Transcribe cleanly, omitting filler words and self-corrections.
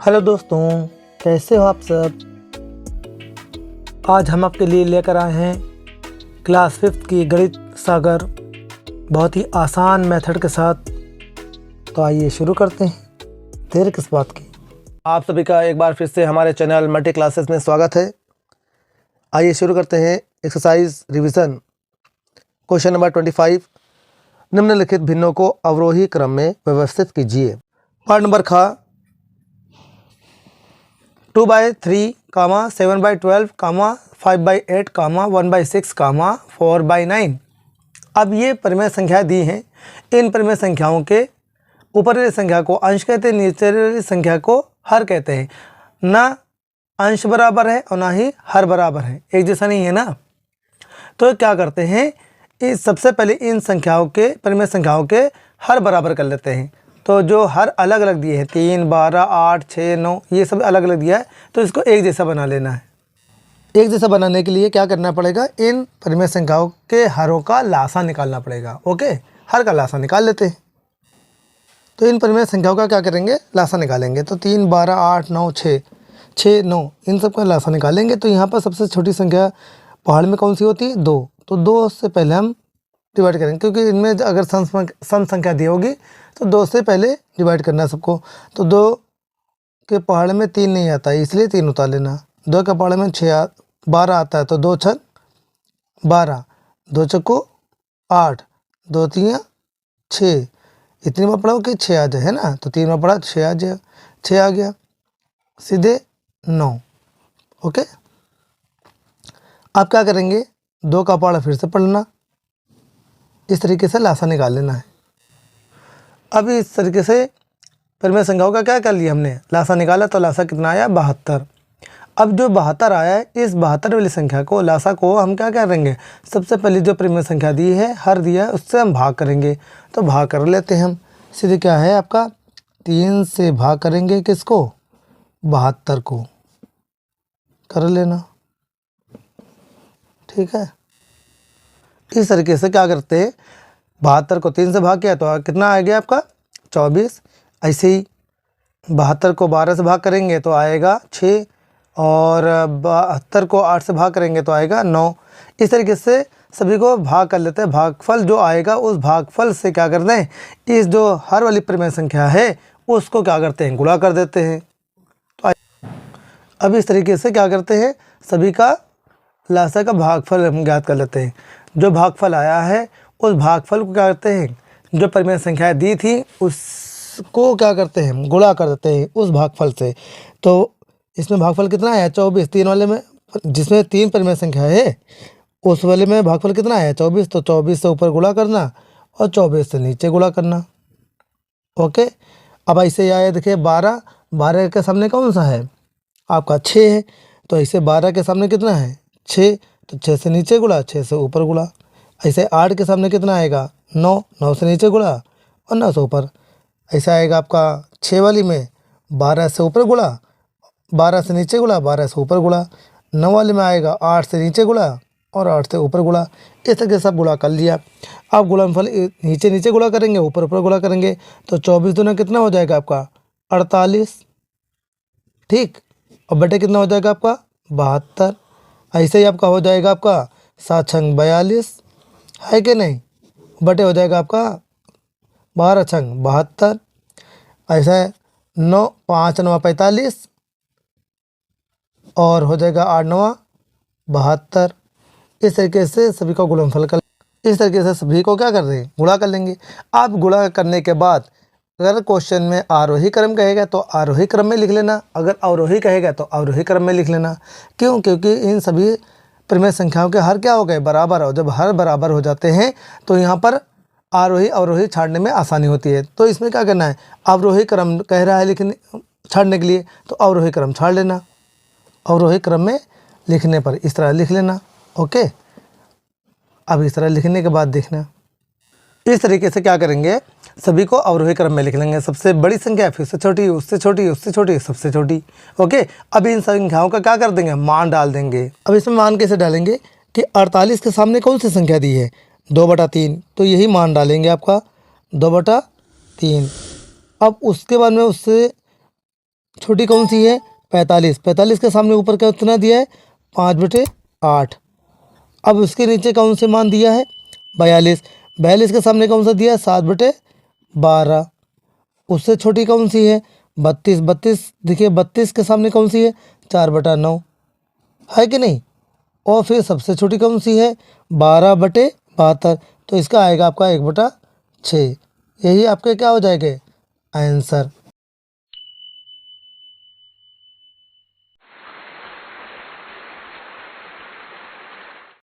Hello दोस्तों, कैसे हो आप सब। आज हम आपके लिए लेकर आए हैं क्लास 5th की गणित सागर बहुत ही आसान मेथड के साथ। तो आइए शुरू करते हैं, देर किस बात की। आप सभी का एक बार फिर से हमारे चैनल मल्टी क्लासेस में स्वागत है। आइए शुरू करते हैं एक्सरसाइज रिवीजन। क्वेश्चन नंबर 25, निम्नलिखित भिन्नों को अवरोही क्रम में व्यवस्थित कीजिए। पार्ट नंबर खा 2/3, 7/12, 5/8, 1/6, 4/9। अब ये परिमेय संख्याएं दी हैं। इन परिमेय संख्याओं के ऊपर वाली संख्या को अंश कहते हैं, नीचे वाली संख्या को हर कहते हैं। ना अंश बराबर है और ना ही हर बराबर है, एक जैसा नहीं है ना। तो क्या करते हैं, इस सबसे पहले इन संख्याओं के परिमेय संख्याओं के हर बराबर कर लेते हैं। तो जो हर अलग अलग दिए हैं 3, 12, 8, 6, 9, ये सब अलग अलग दिया है, तो इसको एक जैसा बना लेना है। एक जैसा बनाने के लिए क्या करना पड़ेगा, इन परिमेय संख्याओं के हरों का लासा निकालना पड़ेगा। ओके, हर का लासा निकाल लेते हैं। तो इन परिमेय संख्याओं का क्या करेंगे, लासा निकालेंगे। तो 3, 12, 8, 9, 6, 9, इन सब का लासा निकालेंगे। तो यहाँ पर सबसे छोटी संख्या पहाड़ में कौन सी होती है, 2। तो 2 से पहले हम डिवाइड करेंगे, क्योंकि इनमें अगर सम संख्या दी होगी तो 2 से पहले डिवाइड करना है सबको। तो 2 के पहाड़ में 3 नहीं आता है, इसलिए 3 उतार लेना। 2 के पहाड़ में 12 आता है, तो 2 छक 12, 2 चक्को 8, 2 तियाँ 6। इतनी में पढ़ा कि 6 आ जाए, है ना। तो 3 में पढ़ा 6 आ जाए, 6 आ गया, सीधे 9। ओके, आप क्या करेंगे, 2 का पहाड़ा फिर से पढ़ना, इस तरीके से लासा निकाल लेना है। अब इस तरीके से परिमेय संख्याओं का क्या कर लिया हमने, लासा निकाला। तो लासा कितना आया, 72। अब जो 72 आया है, इस 72 वाली संख्या को, लासा को हम क्या करेंगे, सबसे पहले जो परिमेय संख्या दी है, हर दिया है, उससे हम भाग करेंगे। तो भाग कर लेते हैं हम। सीधे क्या है आपका, 3 से भाग करेंगे किसको, 72 को, कर लेना। ठीक है, इस तरीके से क्या करते हैं, 72 को 3 से भाग किया तो कितना आ गया आपका, 24। ऐसे ही 72 को 12 से भाग करेंगे तो आएगा 6, और 72 को 8 से भाग करेंगे तो आएगा 9। इस तरीके से सभी को भाग कर लेते हैं। भागफल जो आएगा, उस भागफल से क्या करते हैं, इस जो हर वाली परिमेय संख्या है उसको क्या करते हैं, गुणा कर देते हैं। तो अब इस तरीके से क्या करते हैं, सभी का लासा का भागफल हम ज्ञात कर लेते हैं। जो भागफल आया है, उस भागफल को क्या करते हैं, जो परिमेय संख्याएं दी थी उसको क्या करते हैं, गुणा कर देते हैं उस भागफल से। तो इसमें भागफल कितना आया, 24। 3 वाले में, जिसमें 3 परिमेय संख्या है, उस वाले में भागफल कितना आया, 24। तो 24 से ऊपर गुणा करना और 24 से नीचे गुणा करना। ओके, अब ऐसे आया, देखिए 12 के सामने कौन सा है आपका, 6 है। तो ऐसे 12 के सामने कितना है, 6। तो 6 से नीचे गुणा, 6 से ऊपर गुणा। ऐसे 8 के सामने कितना आएगा, 9 से नीचे गुणा और 9 से ऊपर। ऐसा आएगा आपका 6 वाली में 12 से ऊपर गुणा, 12 से नीचे गुणा, 12 से ऊपर गुणा। 9 वाले में आएगा 8 से नीचे गुणा और 8 से ऊपर गुणा। इस तरीके से सब गुणा कर लिया। अब गुणनफल नीचे नीचे गुणा करेंगे, ऊपर ऊपर गुणा करेंगे। तो 24 दूना कितना हो जाएगा आपका, 48। ठीक, और बटे कितना हो जाएगा आपका, 72। ऐसे ही आपका हो जाएगा आपका 7 छंग 42, है कि नहीं। बटे हो जाएगा आपका 12 छंग 72। ऐसा है 9, 5 9 45, और हो जाएगा 8 9 72। इस तरीके से सभी का गुणनफल कर, इस तरीके से सभी को क्या कर रहे हैं, गुणा कर लेंगे। आप गुणा करने के बाद अगर क्वेश्चन में आरोही क्रम कहेगा तो आरोही क्रम में लिख लेना, अगर अवरोही कहेगा तो अवरोही क्रम में लिख लेना। क्यों, क्योंकि इन सभी परिमेय संख्याओं के हर क्या हो गए, बराबर। और जब हर बराबर हो जाते हैं तो यहाँ पर आरोही अवरोही छाड़ने में आसानी होती है। तो इसमें क्या करना है, अवरोही क्रम कह रहा है लिखने छाड़ने के लिए, तो अवरोही क्रम छाड़ लेना। अवरोही क्रम में लिखने पर इस तरह लिख लेना। ओके, अब इस तरह लिखने के बाद देखना, इस तरीके से क्या करेंगे, सभी को अवरोही क्रम में लिख लेंगे। सबसे बड़ी संख्या फिर से छोटी, उससे छोटी, उससे छोटी, सबसे छोटी। ओके, अब इन संख्याओं का क्या कर देंगे, मान डाल देंगे। अब इसमें मान कैसे डालेंगे कि 48 के सामने कौन सी संख्या दी है, 2/3। तो यही मान डालेंगे आपका 2/3। अब उसके बाद में उससे छोटी कौन सी है? 45। 45 के सामने ऊपर का कितना दिया है? 5/8। अब उसके नीचे कौन से मान दिया है? 42। 42 के सामने कौन सा दिया है? 7/12। उससे छोटी कौन सी है? 32। 32 देखिए, 32 के सामने कौन सी है? 4/9 है कि नहीं? और फिर सबसे छोटी कौन सी है? 12/72। तो इसका आएगा आपका 1/6। यही आपके क्या हो जाएगा आंसर।